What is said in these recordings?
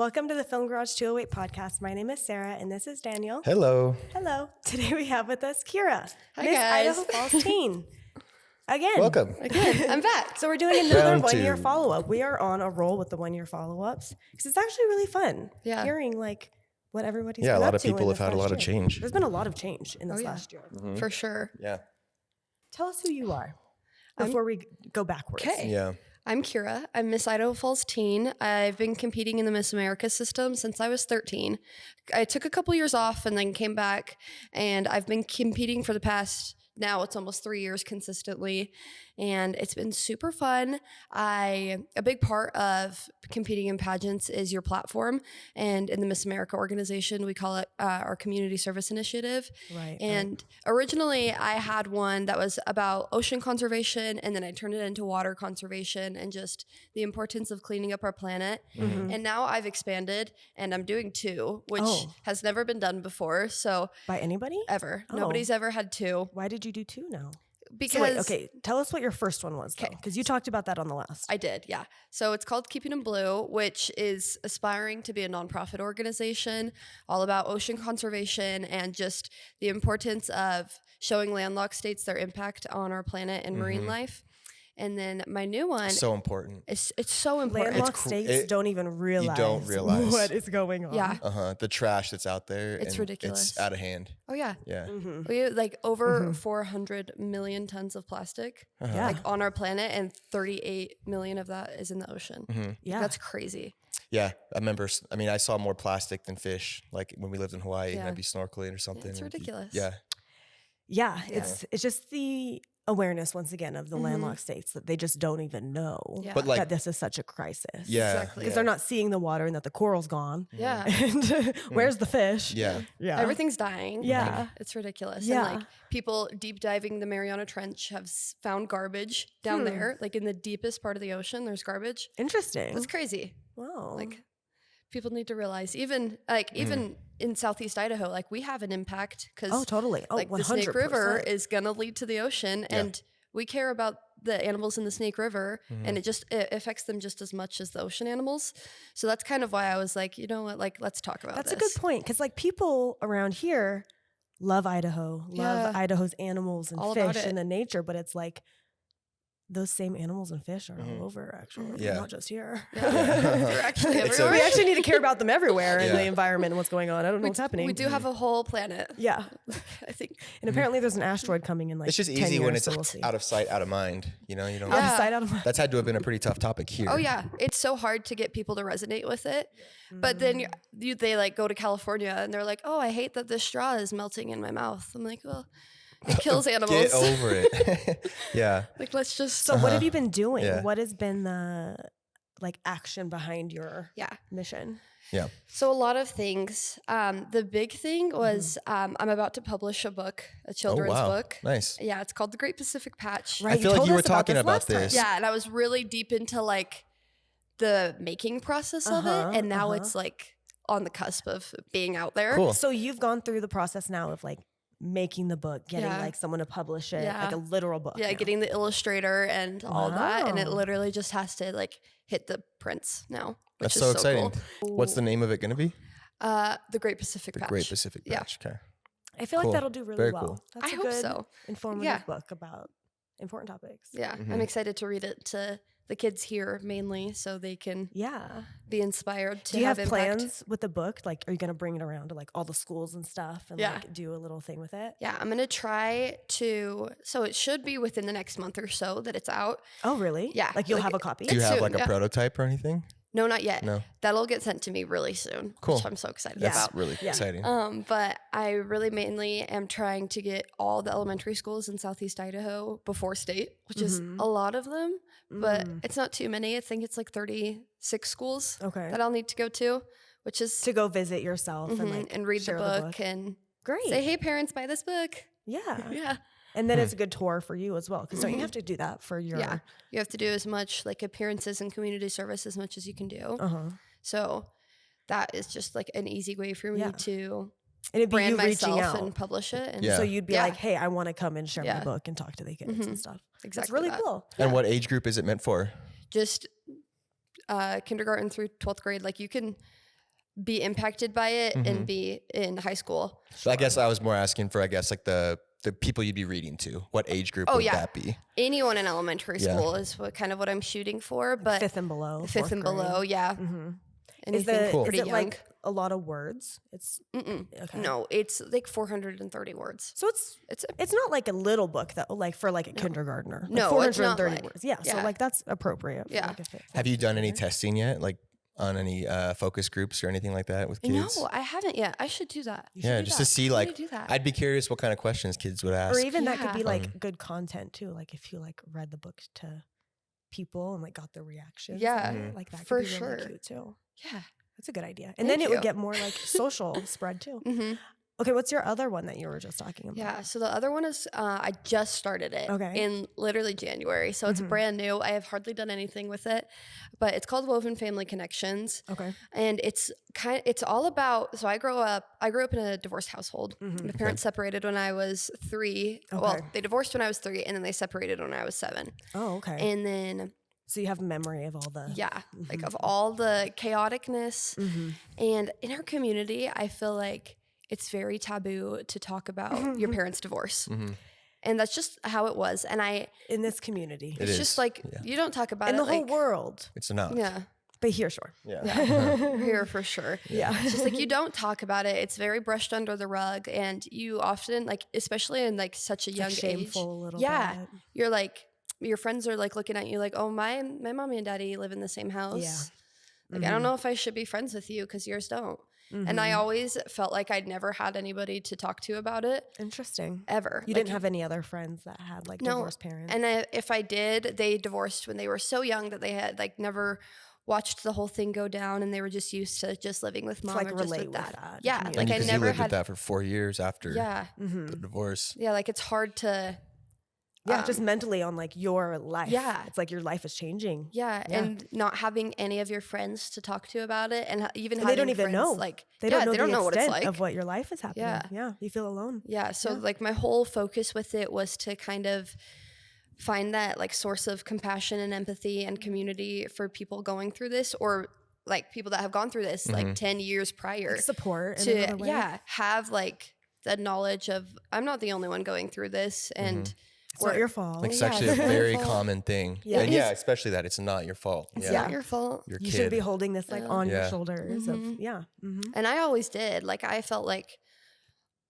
Welcome to the Film Garage 208 podcast. My name is Sarah, and this is Daniel. Hello. Hello. Today we have with us Kirra, Hi, Miss guys. Idaho Falls Teen. Again. Welcome. Again, I'm back. So we're doing another Round 1 year two. follow-up. We are on a roll with the 1 year follow-ups because it's actually really fun hearing like what everybody's been Yeah, a lot up of to in people have this had a last lot of year. change. There's been a lot of change in this yeah. last year. For sure. Yeah. Tell us who you are before we go backwards. Okay. Yeah. I'm Kirra. I'm Miss Idaho Falls Teen. I've been competing in the Miss America system since I was 13. I took a couple years off and then came back, and I've been competing for the past, now it's almost 3 years consistently, and it's been super fun. A big part of competing in pageants is your platform, and in the Miss America organization, we call it our community service initiative. Right. And originally I had one that was about ocean conservation, and then I turned it into water conservation and just the importance of cleaning up our planet. And now I've expanded and I'm doing two, which has never been done before. So By anybody? ever. Oh. Nobody's ever had two. Why did you do two now? Because So wait, okay, tell us what your first one was, though, because you talked about that on the last. I did, yeah. So it's called Keeping Them Blue, which is aspiring to be a nonprofit organization all about ocean conservation and just the importance of showing landlocked states their impact on our planet and marine life. And then my new one, So important. it's so important. Landlocked states don't even realize, realize. what is going on. Yeah. The trash that's out there. It's and ridiculous. It's out of hand. Oh, yeah. Yeah. We have like over 400 million tons of plastic Yeah. like on our planet, and 38 million of that is in the ocean. Yeah. That's crazy. Yeah. I saw more plastic than fish, like when we lived in Hawaii and Yeah. I'd be snorkeling or something. It's and ridiculous. Yeah. Yeah, it's just the awareness once again of the landlocked states that they just don't even know Yeah. But like, that this is such a crisis. yeah. Exactly. Because they're not seeing the water and that the coral's gone. Yeah. And where's the fish? Yeah. Yeah. Everything's dying. Yeah. Like, it's ridiculous. Yeah. And like people deep diving the Mariana Trench have found garbage down there. Like in the deepest part of the ocean, there's garbage. Interesting. It's crazy. Wow. Like people need to realize even in Southeast Idaho, like we have an impact because oh, totally. Oh, like 100%. the Snake River is going to lead to the ocean, and we care about the animals in the Snake River, and it affects them just as much as the ocean animals. So that's kind of why I was like, you know what, like let's talk about That's this. a good point because like people around here love Idaho, love Idaho's animals and All about fish it. and the nature, but it's like those same animals and fish are all over actually, Yeah. not just here. They're actually It's everywhere. We actually need to care about them everywhere in Yeah. the environment and what's going on. I don't know what's happening. We do have a whole planet. Yeah. I think. And apparently there's an asteroid coming in like It's just 10 easy when years, it's so we'll see. out of sight, out of mind. You know, you don't. Out Yeah. of sight, out of mind. That's had to have been a pretty tough topic here. Oh yeah, it's so hard to get people to resonate with it. But then they like go to California and they're like, "Oh, I hate that this straw is melting in my mouth." I'm like, "Well, it kills animals." Get over it. Yeah. Like let's just So what have you been doing? Yeah. What has been the like action behind your mission? Yeah. So a lot of things. The big thing was I'm about to publish a book, a children's wow. book. Nice. Yeah, it's called The Great Pacific Patch. Right. I feel like told you were us about talking this about last time. this. Yeah, and I was really deep into like the making process of it, and now it's like on the cusp of being out there. Cool. So you've gone through the process now of like making the book, getting Yeah. like someone to publish it, Yeah. like a literal book. Yeah, now. getting the illustrator and all that, and it Wow. literally just has to like hit the prints now, which That's is so exciting. cool. What's the name of it going to be? The Great Pacific Patch. Great Pacific Yeah. Patch. Okay. I feel like Cool. that'll do really Very well. cool. That's I a hope good, so. informative Yeah. book about important topics. Yeah, I'm excited to read it to the kids here mainly, so they can Yeah. be inspired to Do you have impact. plans with the book? Like, are you going to bring it around to like all the schools and stuff and Yeah. like do a little thing with it? Yeah, I'm gonna try to. So it should be within the next month or so that it's out. Oh, really? Yeah, Like you'll like, have a copy? Do you It's have soon, like a yeah. prototype or anything? No, not yet. No. That'll get sent to me really soon. Cool. Which I'm so excited That's about. really Yeah. exciting. But I really mainly am trying to get all the elementary schools in Southeast Idaho before state, which is a lot of them, but it's not too many. I think it's like 36 schools Okay. that I'll need to go to, which is To go visit yourself and like and read the share book, and Great. say, "Hey, parents, buy this book." Yeah. Yeah. And then it's a good tour for you as well. Because don't you have to do that for your Yeah. You have to do as much like appearances and community service as much as you can do. Uh-huh. So that is just like an easy way for me Yeah. to And it'd be brand you reaching myself out. and publish it. And Yeah. So you'd be Yeah. like, hey, I want to come and share my Yeah. book and talk to the kids and stuff. exactly That's really that. cool. And what age group is it meant for? Just kindergarten through 12th grade. Like you can be impacted by it and be in high school. So I guess I was more asking for, like the people you'd be reading to. What age group would that be? Anyone in elementary school is what I'm shooting for, but fifth and below. Fifth and below, yeah. Anything pretty is it young. like a lot of words? It's okay. No, it's like 430 words. So it's not like a little book though, like for like a kindergartner. Like No, 430 it's not words. Yeah, so like that's appropriate. For like a fifth. Have you done any testing yet? Like on any focus groups or anything like that with kids? No, I haven't yet. I should do that. To see like, I'd be curious what kind of questions kids would ask. Or even that could be like good content too. Like if you like read the book to people and like got their reactions. Like that for could be really sure. cute too. Yeah. That's a good idea. And then it would get more like social spread too. Okay, what's your other one that you were just talking about? Yeah, so the other one is I just started it in literally January. So it's brand new. I have hardly done anything with it, but it's called Woven Family Connections. Okay. And it's all about, so I grew up in a divorced household. My parents separated when I was 3. Okay. Well, they divorced when I was 3 and then they separated when I was 7. Oh, okay. And then so you have memory of all the like of all the chaoticness. And in our community, I feel like it's very taboo to talk about your parents' divorce. And that's just how it was. And in this community. It's just like, you don't talk about in it. the whole world. It's not. Yeah. But here, sure. Here for sure. Yeah. It's just like you don't talk about it. It's very brushed under the rug. And you often, like, especially in like such a young age. Shameful a little bit. You're like, your friends are like looking at you like, oh, my mommy and daddy live in the same house. Yeah. Like, I don't know if I should be friends with you because yours don't. And I always felt like I'd never had anybody to talk to about it. Interesting. Ever. You didn't have any other friends that had like divorced parents? And if I did, they divorced when they were so young that they had like never watched the whole thing go down, and they were just used to just living with mom like or just relate with with dad. that. Yeah. And Like I because never you lived had with that for 4 years after the divorce. Yeah, like it's hard to just mentally on like your life. Yeah. It's like your life is changing. Yeah, and not having any of your friends to talk to about it, and even And having they don't even friends, know. like They don't know they don't the know what it's extent like of what your life is happening. Yeah. You feel alone. Yeah, so like my whole focus with it was to kind of find that like source of compassion and empathy and community for people going through this, or like people that have gone through this like 10 years prior. Like support in to another way. have like the knowledge of I'm not the only one going through this, and It's not your fault. Like it's Yeah, actually it's a not your very fault. common thing. Yeah. And It yeah, especially that it's not your fault. it's not your fault. Your You kid. should be holding this like on your Yeah. shoulders. Of, And I always did. Like I felt like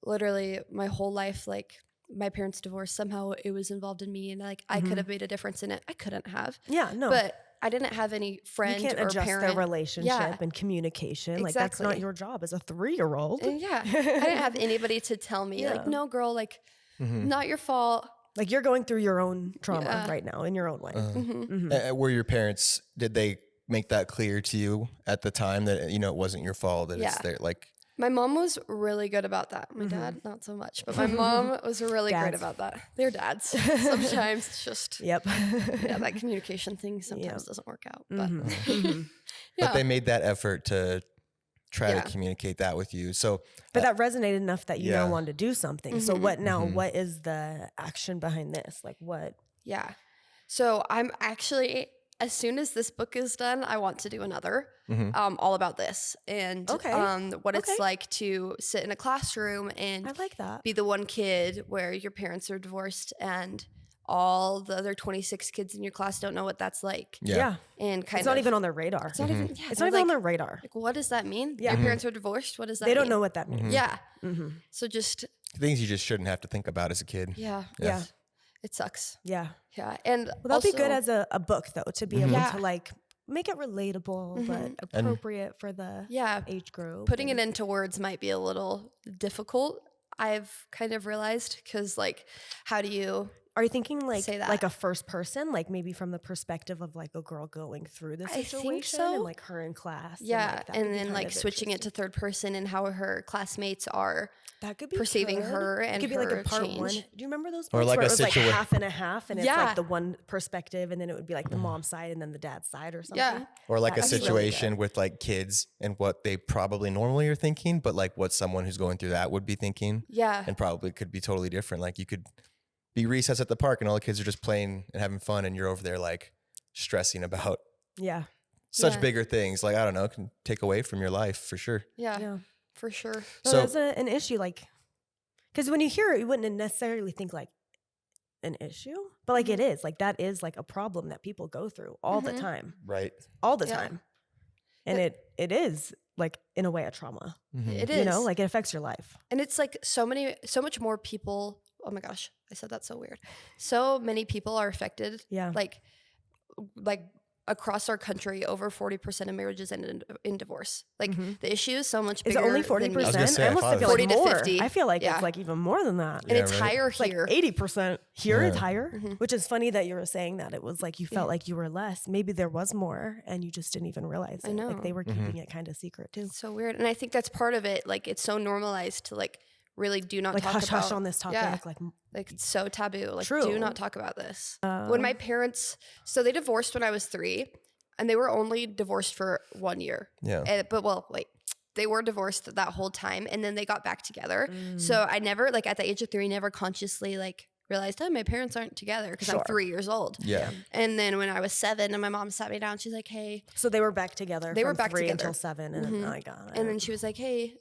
literally my whole life, like my parents' divorce, somehow it was involved in me, and like I could have made a difference in it. I couldn't have. Yeah, no. But I didn't have any friend you can't or adjust parent. their relationship and communication. Like that's not Exactly. your job as a 3-year-old. And I didn't have anybody to tell me like, no, girl, like not your fault. Like you're going through your own trauma right now in your own way. Were your parents, did they make that clear to you at the time that, you know, it wasn't your fault, that it's their, like, My mom was really good about that. My dad, not so much, but my mom was really great Dads. about that. They're dads. Sometimes it's just, Yep. that communication thing sometimes doesn't work out. But but they made that effort to try to communicate that with you. So, But that resonated enough that you now Yeah. wanted to do something. So what now? What is the action behind this? Like what? yeah. So I'm actually, as soon as this book is done, I want to do another all about this and what it's like to sit in a classroom and I like that. be the one kid where your parents are divorced and all the other 26 kids in your class don't know what that's like. Yeah. And kind It's of not even on their radar. It's not even. Yeah, It's they're not even on like, their radar. like, what does that mean? Yeah. Your parents are divorced. What does that They mean? don't know what that means. Yeah. So just things you just shouldn't have to think about as a kid. yeah. Yeah. It sucks. Yeah. Yeah. And Well, that'd be good also- as a book though, to be able Yeah. to like make it relatable, but appropriate for the age group. putting it into words might be a little difficult. I've kind of realized because like, how do you? Are you thinking like say that. like a first person, like maybe from the perspective of like a girl going through the I think situation so. and like her in class? Yeah, that could and be then kind like of switching it to third person and how her classmates are that could be perceiving good. her It and could be like her a part change. one. Do you remember those Or books like where a it was like situa- half and a half, and it's Yeah. like the one perspective, and then it would be like the mom's side and then the dad's side or something? Yeah. Or like a That'd be really situation good. with like kids and what they probably normally are thinking, but like what someone who's going through that would be thinking. Yeah. And probably could be totally different. Like you could be recess at the park and all the kids are just playing and having fun, and you're over there like stressing about Yeah. such Yeah. bigger things, like, I don't know, can take away from your life for sure. Yeah, Yeah. for sure. So So that's an issue, like, because when you hear it, you wouldn't necessarily think like an issue, but like it is, like that is like a problem that people go through all the time, right. all the Yeah. time, and it is like in a way a trauma. It is. You know, like it affects your life. And it's like so much more people. Oh my gosh, I said that so weird. So many people are affected. Yeah. Like across our country, over 40% of marriages end in divorce. Like the issue is so much Is bigger. it only than 40%? me. I was gonna say, I I almost thought feel it was like 40 to more. 50. I feel like Yeah. it's like even more than that. And Yeah, it's right. higher It's like here. 80% here. It's Yeah. higher, which is funny that you were saying that. It was like you felt like you were less. Maybe there was more, and you just didn't even realize it. I know. Like they were keeping it kind of secret too. It's so weird. And I think that's part of it. Like it's so normalized to like really do not Like talk hush about hush on this topic. Yeah. Like It's so taboo. Like True. do not talk about this. When my parents, so they divorced when I was 3, and they were only divorced for 1 year. Yeah. They were divorced that whole time, and then they got back together. So I never, like at the age of 3, never consciously like realized, oh, my parents aren't together because I'm 3 years old. Yeah. And then when I was 7, and my mom sat me down, she's like, hey, so they were back together. They were from back 3 together. until 7, and I got it. and then she was like, hey,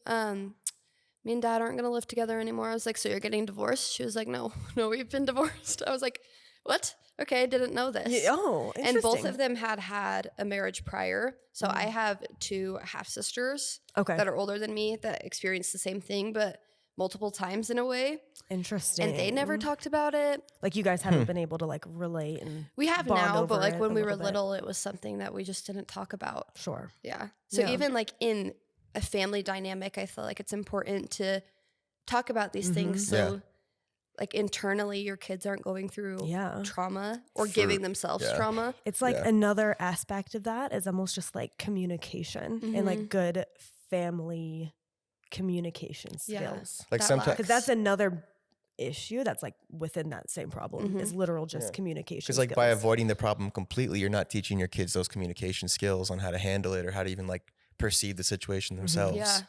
me and dad aren't going to live together anymore. I was like, so you're getting divorced? She was like, no, we've been divorced. I was like, what? Okay, I didn't know this. Oh, interesting. And both of them had a marriage prior. So I have 2 half sisters Okay. that are older than me that experienced the same thing, but multiple times in a way. Interesting. And they never talked about it. Like you guys haven't been able to like relate and We have bond now, but over like it when a we were little bit. little, it was something that we just didn't talk about. Sure. Yeah. So Yeah. even like in a family dynamic, I feel like it's important to talk about these things. So Yeah. like internally your kids aren't going through Yeah. trauma or giving themselves yeah. trauma. It's like Yeah. another aspect of that is almost just like communication and like good family communication Yeah. skills. Like That sometimes, lacks. Because that's another issue that's like within that same problem is literal just communication because like by skills. avoiding the problem completely, you're not teaching your kids those communication skills on how to handle it or how to even like perceive the situation themselves. Yeah.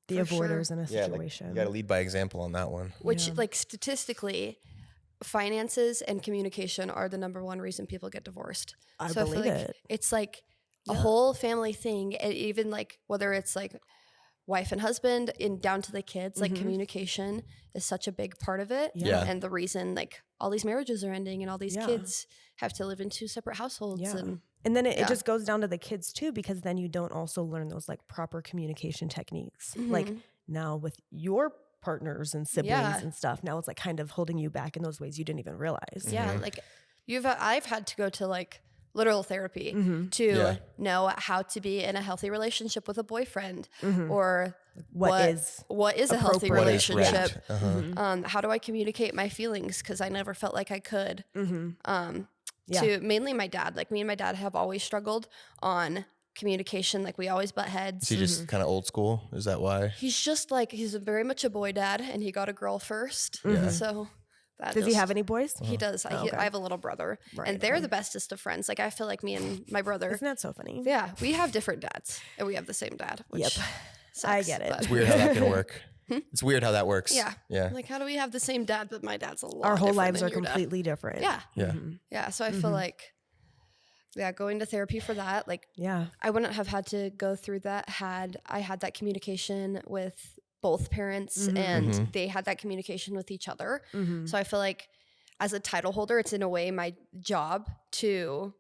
the for avoiders sure. in a Yeah, like, situation. you got to lead by example on that one. Which like statistically, finances and communication are the number one reason people get divorced. I so I believe feel like it. it's like a whole family thing. And even like whether it's like wife and husband and down to the kids, like communication is such a big part of it. Yeah. And the reason like all these marriages are ending and all these Yeah. kids have to live in 2 separate households. Yeah. And then it Yeah. just goes down to the kids too, because then you don't also learn those like proper communication techniques. Like now with your partners and siblings Yeah. and stuff, now it's like kind of holding you back in those ways you didn't even realize. yeah, like I've had to go to like literal therapy to Yeah. know how to be in a healthy relationship with a boyfriend or What is what is a healthy appropriate. What is relationship. right? How do I communicate my feelings? Because I never felt like I could. Yeah. To mainly my dad. Like me and my dad have always struggled on communication. Like we always butt heads. Is he just kind of old school? Is that why? He's just like he's very much a boy dad, and he got a girl first. So that Does he just- have any boys? He does. I have a little brother, and they're the bestest of friends. Like I feel like me and my brother. Isn't that so funny? Yeah, we have different dads, and we have the same dad. Which Yep. sucks, I get it. but- It's weird how that can work. It's weird how that works. Yeah. Yeah. Like, how do we have the same dad, but my dad's a lot Our whole different lives than are your dad? completely different. Yeah. Yeah. Yeah. So I feel like, going to therapy for that, like, Yeah. I wouldn't have had to go through that had I had that communication with both parents and they had that communication with each other. So I feel like as a title holder, it's in a way my job to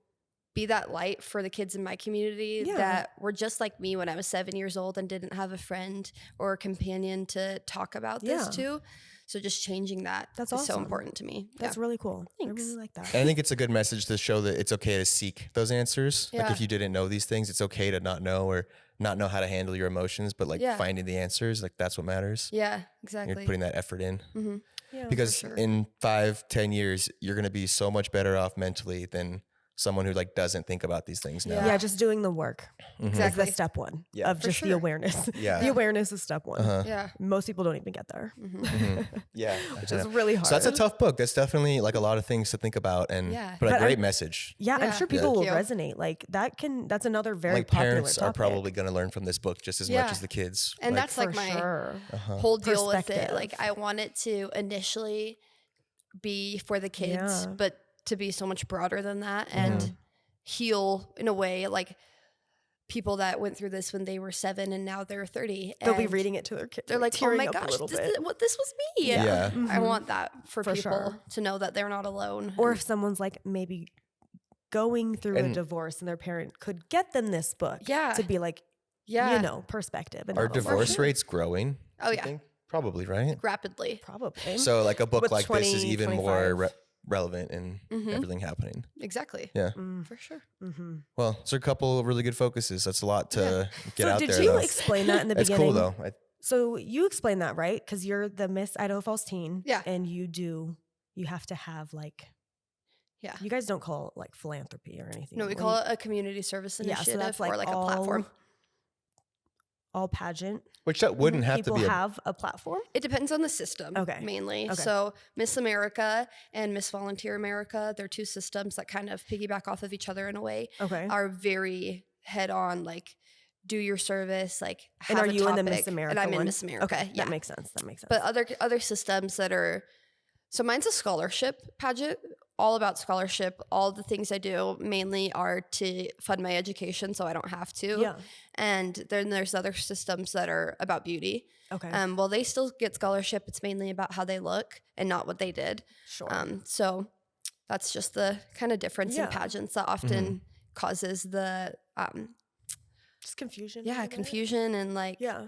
be that light for the kids in my community Yeah. that were just like me when I was 7 years old and didn't have a friend or a companion to talk about this Yeah. to. So just changing that That's is so awesome. important to me. That's really cool. Thanks. I really like that. And I think it's a good message to show that it's okay to seek those answers. Like Yeah. if you didn't know these things, it's okay to not know or not know how to handle your emotions, but like Yeah. finding the answers, like that's what matters. Yeah, exactly. You're putting that effort in. Yeah. Because sure. in 5-10 years, you're going to be so much better off mentally than someone who like doesn't think about these things now. Yeah, just doing the work is Exactly. the step one Yeah. of For just the sure. awareness. Yeah. The awareness is step one. Yeah. Most people don't even get there, Yeah. which is really hard. So that's a tough book. That's definitely like a lot of things to think about and Yeah. but a But great message. yeah, I'm Yeah. sure people will Thank you. resonate. Like that's another very Like popular parents are topic. probably going to learn from this book just as Yeah. much as the kids. And Like, that's like for my sure. whole deal with it. Perspective. Like I want it to initially be for the kids, Yeah. but to be so much broader than that and heal in a way. Like people that went through this when they were 7 and now they're 30. They'll be and reading it to their kids. They're like, oh tearing my up a gosh, little this bit. is what this was me. Yeah. I want that for people sure. to know that they're not alone. Or and- if someone's like maybe going through a And- divorce and their parent could get them this book Yeah. to be like, yeah, you know, perspective. And Are not alone. divorce rates growing? Oh, you yeah. think? Probably, right? rapidly. Probably. So like a book With like this is 20, even 25. more relevant in Mhm. everything happening. Exactly. Yeah. For sure. Mm-hmm. Well, it's a couple of really good focuses. That's a lot to get So out did there. you though. explain that in the It's beginning? cool though. So you explained that, right? Because you're the Miss Idaho Falls Teen. Yeah. And you have to have like, Yeah. you guys don't call it like philanthropy or anything. No, we When call you- it a community service Yeah, initiative so that's or like a platform. All pageant. Which that wouldn't have to people be. have a platform. It depends on the system, Okay. mainly. Okay. So Miss America and Miss Volunteer America, they're two systems that kind of piggyback off of each other in a way, Okay. are very head on, like do your service, like And have are a you in the Miss topic, America And I'm one? in Miss America. Okay, Yeah. that makes sense. That makes sense. But other systems that are, so mine's a scholarship pageant, all about scholarship. All the things I do mainly are to fund my education, so I don't have to. yeah. And then there's other systems that are about beauty. Okay. Well, they still get scholarship. It's mainly about how they look and not what they did. Sure. So that's just the kind of difference Yeah. in pageants that often causes the Just confusion. yeah, a little bit. confusion and like Yeah.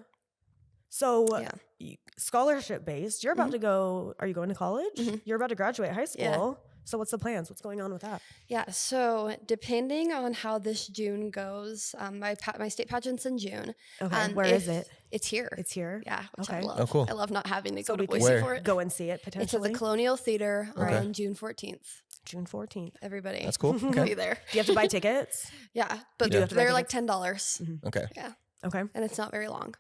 So Yeah. scholarship based. You're about to go. Are you going to college? Mhm. You're about to graduate high school. Yeah. So what's the plans? What's going on with that? Yeah, so depending on how this June goes, my state pageant's in June. Okay. Where is if- it? It's here. It's here. Yeah, which I Okay. love. Oh, cool. I love not having to So go to we can Boise Where? for it. Go and see it It's at potentially. the Colonial Theater Okay. on June 14th. June 14th. Everybody, That's cool. will Okay. be there. Do you have to buy tickets? Yeah, but do have to buy they're like tickets? $10, Okay. Okay. and it's not very long.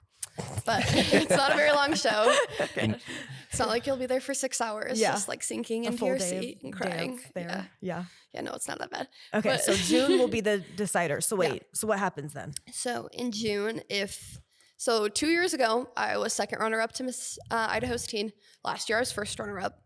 But it's not a very long show. It's not like you'll be there for 6 hours, Yeah. just like sinking A into full your day seat of and crying. dance there. Yeah. Yeah. Yeah, no, it's not that bad. Okay. But- So June will be the decider. So Yeah. wait. So what happens then? So in June, 2 years ago, I was second runner-up to Miss Idaho's Teen. Last year, I was first runner-up.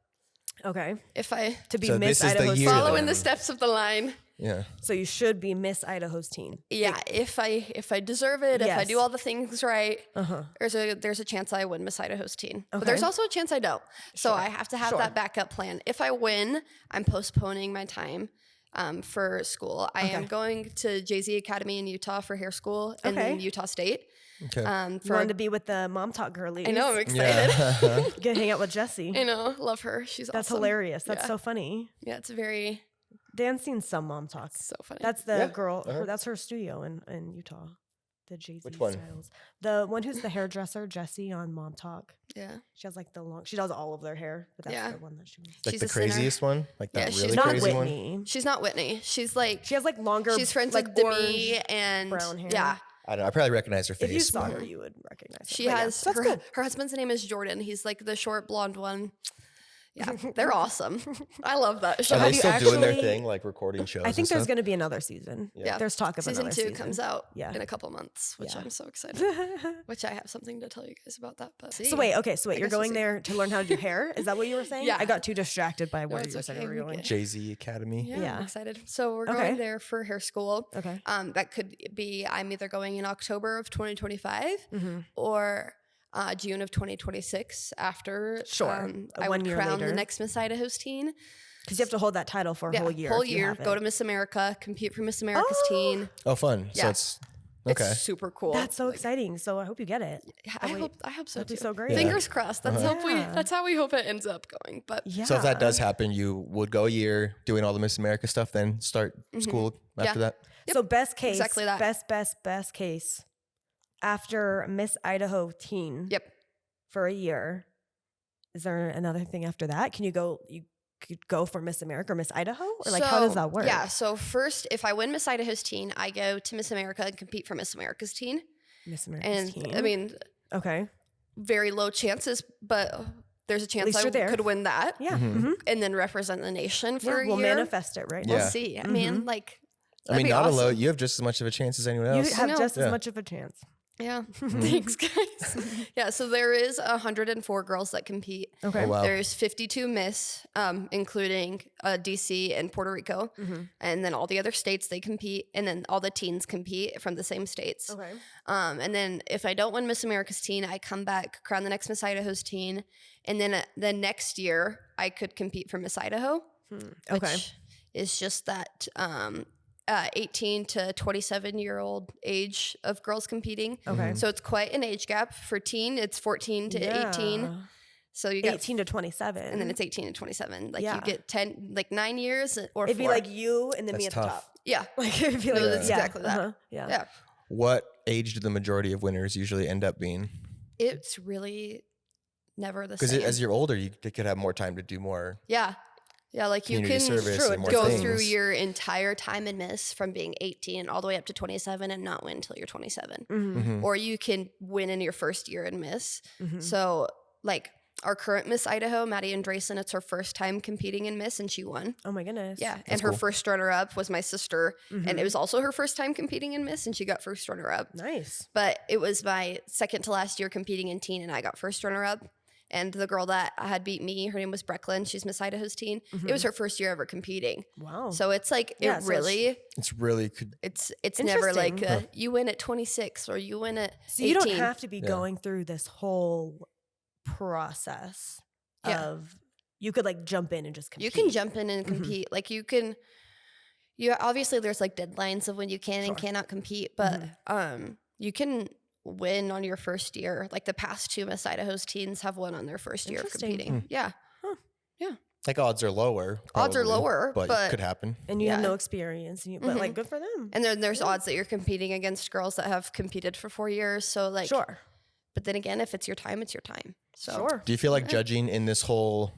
Okay. If I To be So Miss this is the Idaho's year Teen. follow then. in the steps of the line, Yeah. So you should be Miss Idaho's Teen. yeah, if I deserve it, if I Yes. do all the things right, Uh-huh. there's a chance I win Miss Idaho's Teen. But Okay. there's also a chance I don't. So Sure. I have to have Sure. that backup plan. If I win, I'm postponing my time for school. I am Okay. going to JZ Academy in Utah for hair school and then Okay. Utah State. Okay. You For wanted to be with the Mom Talk girlies. I know, I'm excited. Yeah. Get hang out with Jessie. I know, love her. She's That's awesome. hilarious. That's Yeah. so funny. Yeah, it's very Dan's seen some Mom Talk. so funny. That's the Yeah. girl. Uh-huh. That's her studio in Utah. The Jay-Z Which one? Styles. The one who's the hairdresser, Jessie on Mom Talk. yeah. She has like the long. She does all of their hair, but that's Yeah. the one that she. Like She's the a sinner. craziest one? Like Yeah, that she's really Not crazy one? Whitney. She's not Whitney. She's like She has like longer. she's friends like with Demi orange and brown hair. yeah. I don't know. I probably recognize her face. If you saw but- her, you would recognize her. She But yeah, has that's her, cool. her husband's name is Jordan. He's like the short blonde one. Yeah, they're awesome. I love that show. Are Have they you still doing their actually- thing, like recording shows? I think and there's stuff? going to be another season. Yeah. There's talk of Season another 2 season. comes out Yeah. in a couple months, which Yeah. I'm so excited. Which I have something to tell you guys about that. But So wait, okay, so wait, I you're guess we'll going see. there to learn how to do hair? Is that what you were saying? Yeah. I got too distracted by No, where it's you were saying okay, we we were going. get- Jay-Z Academy. yeah, Yeah. I'm excited. So we're Okay. going there for hair school. Okay. That could be I'm either going in October of 2025 Mm-hmm. or June of 2026 after Sure. I One would year crown later. the next Miss Idaho's Teen. Because you have to hold that title for a Yeah, whole year. whole if you year. have Go it. to Miss America, compete for Miss America's Oh. Teen. Oh, fun. So Yeah. it's okay. It's super cool. That's so exciting. So I hope you get it. I wait, hope so that'd too. be so great. Yeah. Fingers crossed. That's Yeah. that's how we hope it ends up going. But Yeah. So if that does happen, you would go a year doing all the Miss America stuff, then start school after that. Yep. So best case, Exactly that. best case, after Miss Idaho Teen yep. for a year, is there another thing after that? Can you go? You could go for Miss America or Miss Idaho, or like how does that work? Yeah. So first, if I win Miss Idaho's Teen, I go to Miss America and compete for Miss America's Teen. Miss America's And Teen. I mean, okay, very low chances, but there's a chance least I you're there. could win that yeah, Mhm. mhm. and then represent the nation for Yeah, a we'll year. manifest it right We'll Yeah. now. see. I mean, like, I that'd mean, be not awesome. alone. You have just as much of a chance as anyone You else. have know. just as Yeah. much of a chance. Yeah. Thanks, guys. Yeah. So there is 104 girls that compete. Okay. Oh, wow. There's 52 Miss, including DC and Puerto Rico. And then all the other states, they compete. And then all the teens compete from the same states. Okay. And then if I don't win Miss America's Teen, I come back, crown the next Miss Idaho's Teen. And then the next year, I could compete for Miss Idaho, Okay. which is just that 18 to 27-year-old age of girls competing. Okay. So it's quite an age gap. For teen, it's 14 to 18. So you get 18 to 27. and then it's 18 to 27. Like Yeah. you get 9 years or It'd be 4. like you and then me at That's the tough. top. yeah. Like it'd be No, like that's exactly that. Yeah. Yeah. What age do the majority of winners usually end up being? It's really never the Because same. as you're older, you could have more time to do more Yeah. Yeah, like you community can service true, and more go things. through your entire time in Miss from being 18 all the way up to 27 and not win until you're 27. Mhm. Or you can win in your first year in Miss. Mhm. So like our current Miss Idaho, Maddie Andresen, it's her first time competing in Miss and she won. Oh my goodness. Yeah. And That's her cool. first runner up was my sister. And Mhm. it was also her first time competing in Miss and she got first runner up. Nice. But it was my second to last year competing in teen and I got first runner up. And the girl that had beat me, her name was Brecklin. She's Miss Idaho's Teen. It was her first year ever competing. Wow. So it's like Yeah, it so really It's really could. it's never like Interesting. you win at 26 or you win at So 18. you don't have to be Yeah. going through this whole process Yeah. of you could like jump in and just compete. You can jump in and compete. Like you obviously there's like deadlines of when you can and cannot compete, but you can win on your first year. Like the past 2 Miss Idaho's teens have won on their first year of Interesting. competing. Yeah. Like odds are lower. Odds are probably, lower, but but- it could happen. And you have Yeah. no experience, and but like good for them. And then there's odds that you're competing against girls that have competed for 4 years. So like Sure. But then again, if it's your time, it's your time. So Sure. Do you feel like judging in the whole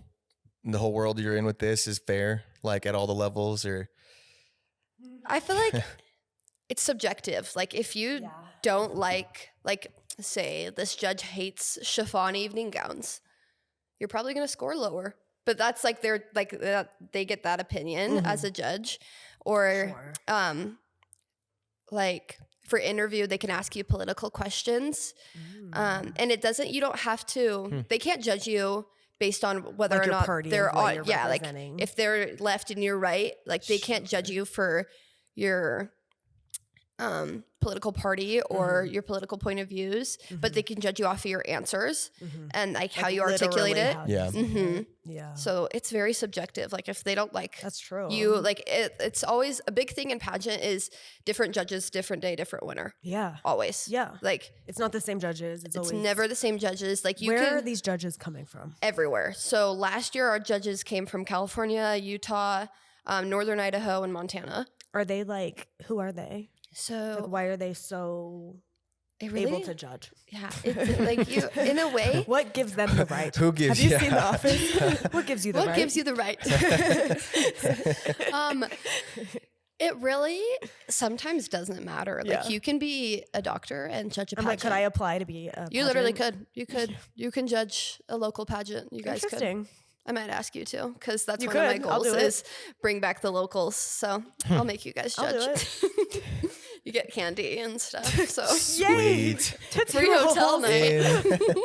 world you're in with this is fair, like at all the levels, or I feel like it's subjective. Like if you don't like say this judge hates chiffon evening gowns, you're probably going to score lower. But that's like they're like they get that opinion as a judge, or Sure. like for interview they can ask you political questions, and it doesn't. You don't have to. They can't judge you based on whether Like or your not party they're of what on. you're Yeah, like representing. if they're left and you're right, like they can't judge you for your political party or your political point of views, but they can judge you off of your answers and like how Like you articulate literally it. how you Yeah. say it. hmm Yeah. So it's very subjective. Like if they don't like That's true. you, like it's always a big thing in pageant is different judges, different day, different winner. Yeah. Always. Yeah. Like It's not the same judges. It's always never the same judges. Like you Where can are these judges coming from? everywhere. So last year our judges came from California, Utah, Northern Idaho, and Montana. Are they like who are they? So Like why are they so it really, able to judge? yeah, it's like you in a way. What gives them the right? Who gives Have you you- seen The Office? What gives you the What right? gives you the right? It really sometimes doesn't matter. Like Yeah. you can be a doctor and judge a I'm pageant. like, could I apply to be a You literally pageant? could. You can judge a local pageant. You guys could. Interesting. I might ask you to, because that's You one of my could. I'll goals do it. is bring back the locals. So I'll make you guys I'll judge. do You get candy and stuff. So Yay! Sweet. Tootsie free hotel Rolls. night. In.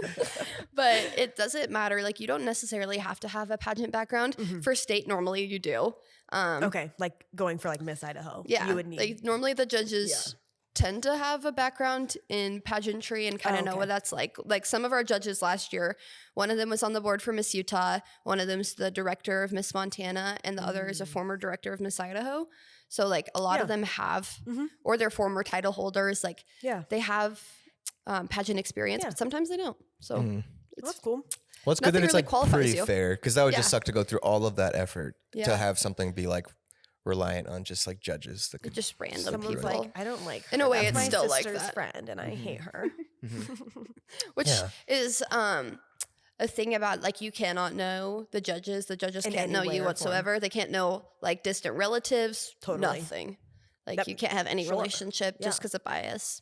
But it doesn't matter. Like you don't necessarily have to have a pageant background. For state, normally you do. Okay, like going for like Miss Idaho. Yeah, You would need. like normally the judges tend to have a background in pageantry and kind of know okay. what that's like. Like some of our judges last year, one of them was on the board for Miss Utah, one of them's the director of Miss Montana, and the other is a former director of Miss Idaho. So like a lot of them have, or they're former title holders. Like Yeah. they have pageant experience, Yeah. but sometimes they don't. So That's cool. Well, it's good that Nothing it's really like qualifies pretty you. fair, because that would just Yeah. suck to go through all of that effort Yeah. to have something be like reliant on just like judges that could just random Someone's people. like, I don't like her. In a way, That's it's my still like sister's that. friend, and I hate her. Which Yeah. is a thing about like you cannot know the judges. The judges In can't any know way you or whatsoever. They can't know like distant relatives. Totally. Nothing. Like That- you can't have any sure. relationship just Yeah. because of bias,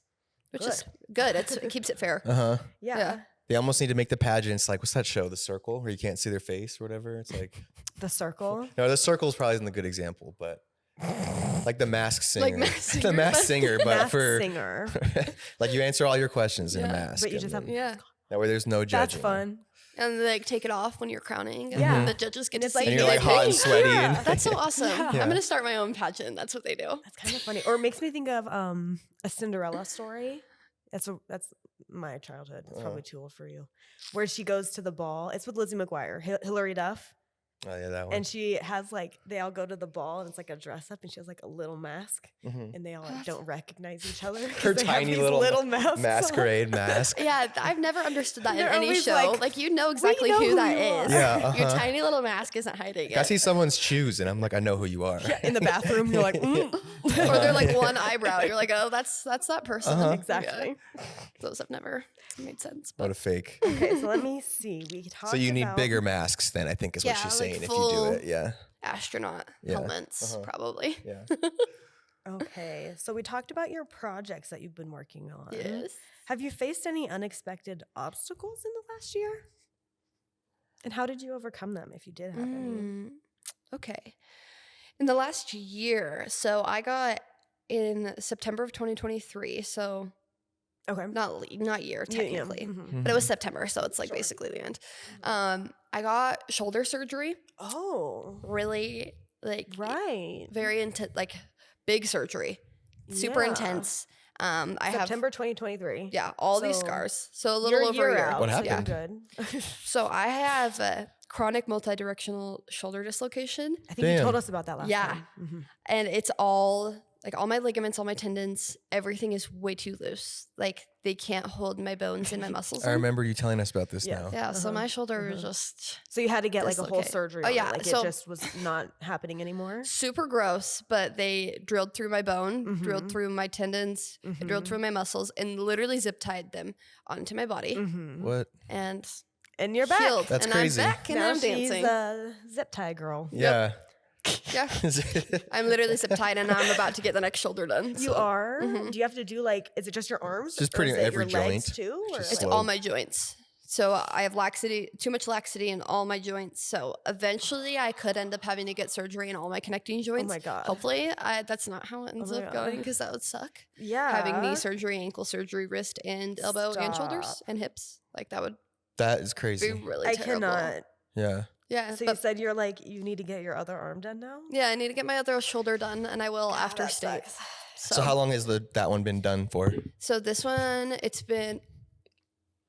which is good. It keeps it fair. Uh-huh. Yeah. Yeah. They almost need to make the pageants like, what's that show, The Circle, where you can't see their face or whatever? It's like, The circle. no, The Circle is probably isn't a good example, but Like the Masked Singer. Like Masked Singer. The Masked Singer, but Masked for singer. like you answer all your questions in a Yeah, mask. But you and just have then- Yeah. that way there's no judging. That's fun. And they like take it off when you're crowning. And Yeah. the judges get And to it's see like- And you. you're like hot and sweaty. Yeah. And That's so awesome. Yeah. Yeah. I'm gonna start my own pageant. That's what they do. That's kind of funny. Or it makes me think of a Cinderella story. That's my childhood. It's probably too old for you. Where she goes to the ball. It's with Lizzie McGuire, Hilary Duff. Oh yeah, that one. And she has like, they all go to the ball and it's like a dress up and she has like a little mask Mhm. and they all like don't recognize each other. 'cause Her they have tiny these little masks on. masquerade mask. Yeah, I've never understood that in They're any always show. like, Like, you know exactly know who who that you are. is. Yeah, Your uh-huh. tiny little mask isn't hiding I it. see someone's shoes and I'm like, I know who you are. In the bathroom, you're like, Or they're like one eyebrow. You're like, oh, that's that person. Uh-huh. exactly. Yeah. Those have never made sense. What But a fake. Okay, so let me see. We talked So you need about- bigger masks then, I think is what Yeah, she's like saying if you full- do it. Yeah. astronaut Yeah. helmets, Uh-huh. probably. Yeah. Okay, so we talked about your projects that you've been working on. Yes. Have you faced any unexpected obstacles in the last year? And how did you overcome them if you did have any? Mm, okay. In the last year, so I got in September of 2023, so Okay. not year Yeah, technically. mhm. But it was September, so it's like basically the end. I got shoulder surgery, Oh, really like right. very intense, like big surgery, super Yeah. intense. I have September 2023. all these So scars. So a little over a year. out. What so happened? you're good. So I have a chronic multidirectional shoulder dislocation, I think you Damn. told us about that last Yeah. time. Mhm. and it's all like all my ligaments, all my tendons, everything is way too loose. Like they can't hold my bones and my muscles. I in. remember you telling us about this Yeah. now. Yeah, so Uh-huh, my shoulder is uh-huh. just So you had to get like a whole Dislocate. surgery. Oh, on it, yeah, like so- it just was not happening anymore. super gross, but they drilled through my bone, drilled Mhm. through my tendons, drilled Mhm. through my muscles, and literally zip tied them onto my body. Mhm. What? And And you're back. healed. That's and crazy. I'm back and now I'm she's dancing. a zip tie girl. Yeah. Yeah. I'm literally zip tied and I'm about to get the next shoulder done. You so. are. Mhm. Do you have to do like? Is it just your arms? Just or pretty is much it every your legs joint. too. Or? Just It's slow. all my joints. So I have too much laxity in all my joints. So eventually I could end up having to get surgery in all my connecting joints. my God. Hopefully that's not how it ends my up God. going because that would suck. Yeah. Having knee surgery, ankle surgery, wrist and elbow and shoulders Stop. and hips. Like that would That is be crazy. really I terrible. cannot. Yeah. Yeah. So you but said you're like you need to get your other arm done now. yeah, I need to get my other shoulder done and I will after that state. sucks. So how long has that one been done for? So this one, it's been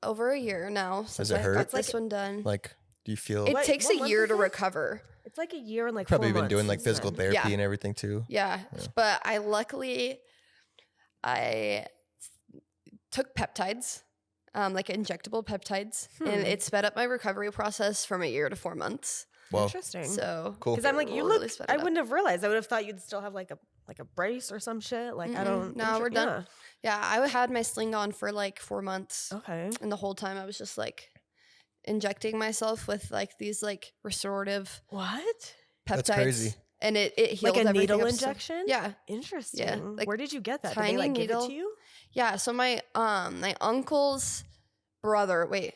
over a year now since it I hurt? got It's like- this one done. Like, do you feel It What- takes what a month year is to it? recover. It's like a year and like probably 4 been months doing like since physical then. therapy Yeah. and everything too? Yeah. But I luckily I took peptides, like injectable peptides, and it sped up my recovery process from a year to 4 months. Well, Interesting. So cool. Because I'm like, you really look. sped it I up. wouldn't have realized. I would have thought you'd still have like a brace or some shit. Like I Mm-mm. don't. No, we're done. Yeah, I had my sling on for like 4 months, Yeah. Okay. and the whole time I was just like injecting myself with like these like restorative What? That's peptides, crazy. and it healed Like a everything needle up so- injection? Yeah, Interesting. like Where did you get that? Did tiny they like give it needle. to you? yeah. So my uncle's brother. Wait.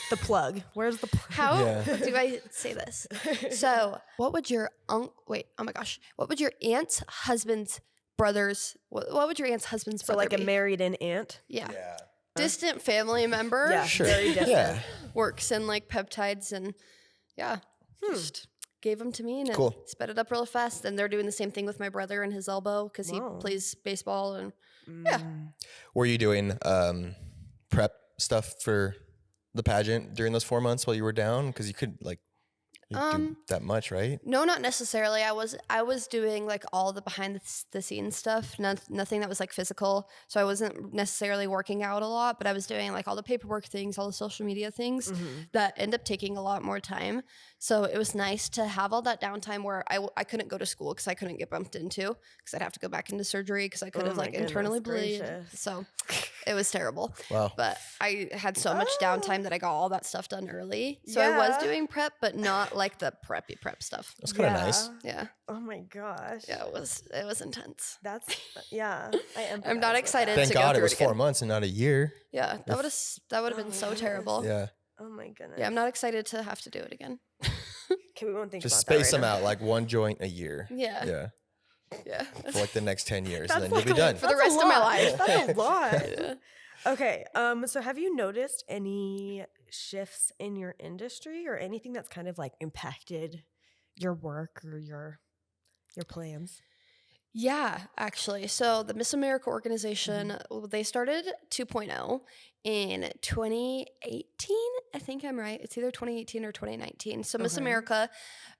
The plug. Where's the plug? How Yeah. do I say this? So, what would your what would your aunt's husband's brother's what would your aunt's husband's So brother like a be? married-in aunt. Yeah. Yeah. Distant family member Yeah. Sure. Very distant. Yeah. works in like peptides and just gave them to me and Cool. it sped it up real fast. And they're doing the same thing with my brother and his elbow because he Wow. plays baseball and yeah. Were you doing prep stuff for the pageant during those 4 months while you were down? Because you could like you do that much, right? No, not necessarily. I was doing like all the behind the scenes stuff, nothing that was like physical. So I wasn't necessarily working out a lot, but I was doing like all the paperwork things, all the social media things that end up taking a lot more time. So it was nice to have all that downtime where I couldn't go to school because I couldn't get bumped into because I'd have to go back into surgery because I could Oh have my like internally goodness bleed. gracious. So it was terrible. Wow. But I had so much downtime that I got all that stuff done early. So I was Yeah. doing prep, but not like the preppy prep stuff. That's kind of nice. Yeah. Oh my gosh. Yeah, it was intense. That's yeah. I'm not excited Thank to go God it through was it 4 again. months and not a year. Yeah, that would have been Oh, so yes. terrible. Yeah. Oh my goodness. Yeah, I'm not excited to have to do it again. Okay, we won't think Just about that space right them now. out like one joint a year. Yeah. Yeah. Yeah. For like the next 10 years, That's and then like you'll be done. For the that's a rest of my lot. life. That's a lot. Yeah. Okay. So have you noticed any shifts in your industry or anything that's kind of like impacted your work or your plans? Yeah, actually. So the Miss America organization, they started 2.0 in 2018. I think I'm right. It's either 2018 or 2019. So Miss Okay. America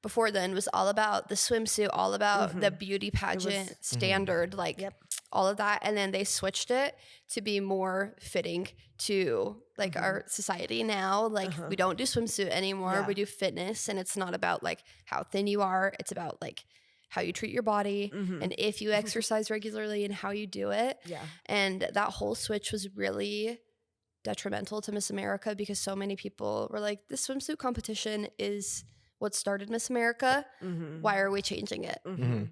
before then was all about the swimsuit, all about the beauty pageant standard, like Yep. all of that. And then they switched it to be more fitting to like our society now. Like we don't do swimsuit anymore. Yeah. We do fitness, and it's not about like how thin you are. It's about like how you treat your body and if you exercise regularly and how you do it. Yeah. And that whole switch was really detrimental to Miss America because so many people were like, this swimsuit competition is what started Miss America. Why are we changing it?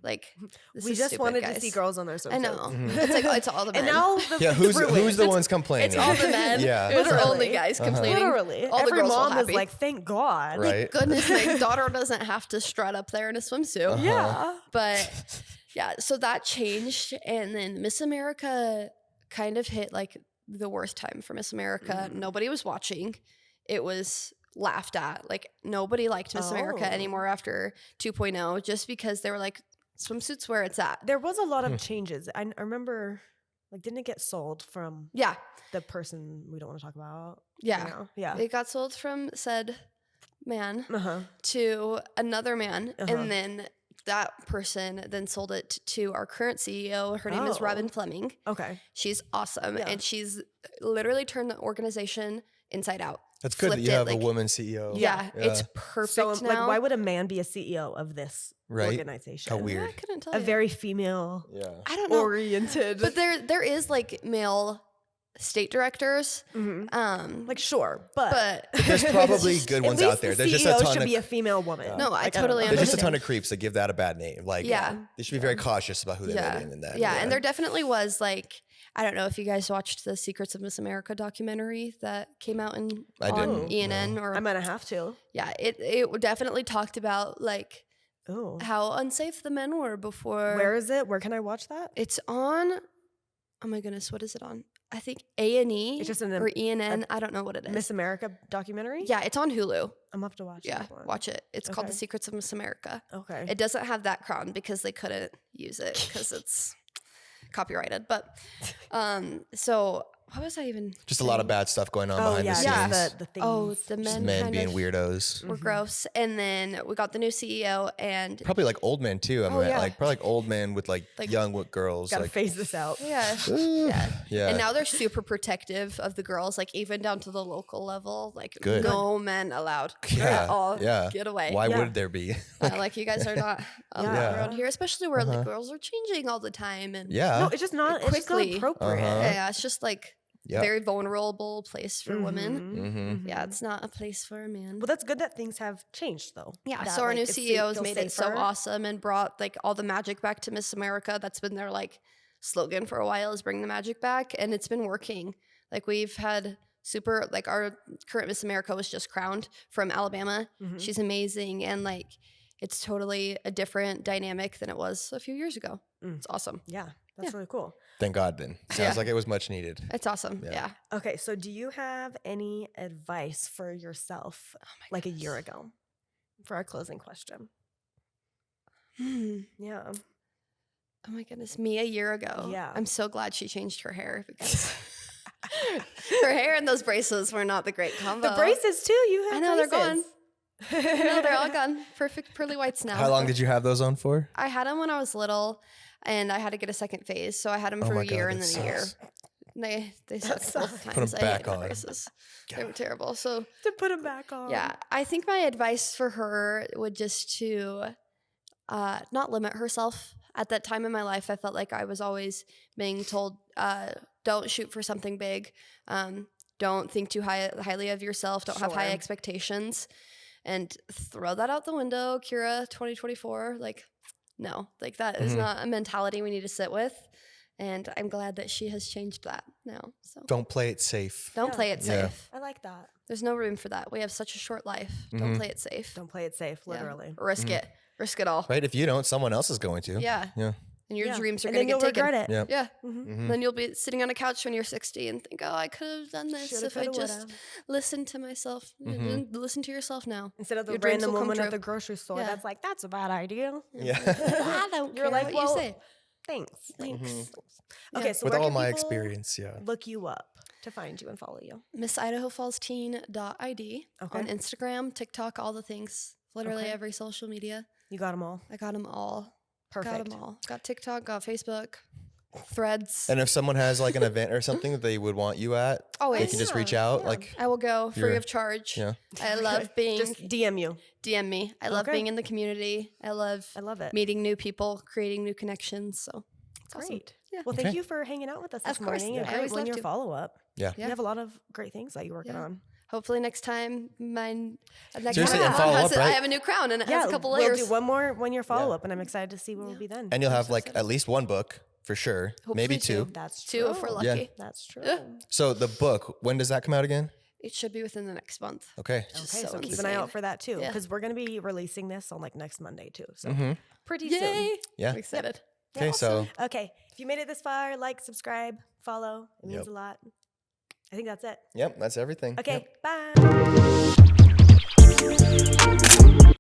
Like, this We is just stupid, wanted guys. to see girls on their swimsuits. I know. It's like, it's all the men. And now Yeah, who's the ones complaining? It's all the men. Yeah. It's Literally. only guys complaining. Literally. All the Every girls were mom is happy. like, thank God. Right. Goodness, my daughter doesn't have to strut up there in a swimsuit. Yeah. But yeah, so that changed. And then Miss America kind of hit like the worst time for Miss America. Nobody was watching. It was laughed at. Like nobody liked Miss America Oh. anymore after 2.0 just because they were like, swimsuits where it's at. There was a lot of changes. I remember, like, didn't it get sold from Yeah. the person we don't want to talk about? Yeah. now? Yeah. It got sold from said man Uh-huh. to another man. And then that person then sold it to our current CEO. Her name is Oh. Robin Fleming. Okay. She's awesome. Yeah. And she's literally turned the organization inside out. That's good that Flipped you it, have like- a woman CEO. Yeah, Yeah. it's perfect So, now. like, why would a man be a CEO of this Right. organization? How Yeah, weird. I couldn't tell A you. very female Yeah. I don't know. oriented. But there is like male state directors. like, sure, But There's probably it's just- good at ones least out there. the There's just CEO a ton should of be a female woman. Yeah. No, I Like, don't totally know. there's just a ton understand. of creeps that give that a bad name. Like Yeah. they should be very cautious about who they let in that. Yeah, and there definitely was like, I don't know if you guys watched the Secrets of Miss America documentary that came out I on didn't, ENN or I'm gonna have to. yeah, it definitely talked about like Oh, how unsafe the men were before. where is it? Where can I watch that? It's on? Oh my goodness, what is it on? I think A&E It's just an- or ENN. I don't know what it is. Miss America documentary. Yeah, it's on Hulu. I'm gonna have to watch. Yeah, that one. watch it. It's called The Okay. Secrets of Miss America. Okay. It doesn't have that crown because they couldn't use it because it's copyrighted. But so what was I even just a lot of saying? bad stuff going on Oh behind yeah, the Yeah. scenes. just the things. Oh, the Just men, men kind being of weirdos. were gross. And then we got the new CEO and Probably like old men too. I mean, yeah. like probably like old men with like, Like- young girls. Gotta Like, phase this out. yeah. yeah. Yeah. And now they're super protective of the girls, like even down to the local level. Like Good. no men allowed Yeah, at all. yeah. Get away. Why Yeah. would there be? Like you guys are not Yeah. around here, especially where like girls are changing all the time and yeah. No, it's just not. It's just not Quickly. appropriate. yeah, it's just like Yeah. very vulnerable place for women. Mm-hmm. Yeah, it's not a place for a man. Well, that's good that things have changed though. Yeah, That, so our like, new it's CEO has feels made it so safer. awesome and brought like all the magic back to Miss America. That's been their like slogan for a while is bring the magic back, and it's been working. Like we've had super like our current Miss America was just crowned from Alabama. She's amazing, and like it's totally a different dynamic than it was a few years ago. It's awesome. Yeah, that's really cool. Thank God then. Sounds Yeah. like it was much needed. It's awesome. Yeah. Okay, so do you have any advice for yourself like a year ago for our closing question? Yeah. Oh my goodness, me a year ago. Yeah. I'm so glad she changed her hair because her hair and those braces were not the great combo. The braces too. You have I know, they're braces. No, they're all gone. Perfect pearly whites now. How long did you have those on for? I had them when I was little, and I had to get a second phase, so I had them Oh for my a year God, and that then a year. sucks. And they sucked both Put times. 'em I back hated my on. braces. They were terrible. So To put them back on. yeah, I think my advice for her would just to not limit herself. At that time in my life, I felt like I was always being told, don't shoot for something big. Don't think too highly of yourself. Don't have high Sure. expectations. And throw that out the window, Kirra 2024. Like, no, like that is not a mentality we need to sit with. And I'm glad that she has changed that now. So Don't play it safe. don't Yeah. play it Yeah. safe. I like that. There's no room for that. We have such a short life. Don't play it safe. Don't play it safe, Yeah. literally. Risk it. Risk it all. Right? If you don't, someone else is going to. Yeah. Yeah. And your Yeah. dreams are and going then to you'll get taken. regret it. Yeah. Yeah. Mhm. Then you'll be sitting on a couch when you're 60 and think, oh, I could have done this Shoulda, if I coulda, just woulda. listened to myself. Listen to yourself now. Instead of the Your dreams random will come woman true. at the grocery store Yeah. that's like, that's a bad idea. Yeah. I don't You're care like, what well, you say. Thanks. Thanks. Okay, Yeah. so With where all can my people experience, yeah. look you up to find you and follow you? MissIdahoFallsTeen.id Okay. on Instagram, TikTok, all the things. Literally Okay. every social media. You got them all. I got them all. Perfect. Got them all. Got TikTok, got Facebook, Threads. And if someone has like an event or something that they would want you at, Always. they can just reach Yeah, out. yeah. Like, I will go free You're- of charge. yeah. I love being Just DM you. DM me. I love Okay. being in the community. I love I love it. meeting new people, creating new connections. So it's awesome. Great. Yeah. Well, thank Okay. you for hanging out with us Of this course. morning. Yeah. And I great always when love your to. follow up. Yeah. You have a lot of great things that you're working Yeah. on. Hopefully next time next Seriously, time and follow has up, I right? have a new crown and it has a couple we'll layers. do one more when you're follow up, and I'm excited to see where we'll be then. and you'll have so like excited. at least one book for sure. Maybe Hopefully two. two. That's Two if we're true. lucky. That's true. Yeah. So the book, when does that come out again? It should be within the next month. Okay. Just Okay, so keep an insane. eye out for that too, Yeah. because we're going to be releasing this on like next Monday too. So Mhm. pretty Yay! soon. Yeah. I'm excited. Okay. So Okay, if you made it this far, like, subscribe, follow. It means Yep. a lot. I think that's it. yep, that's everything. Okay, Yep. bye.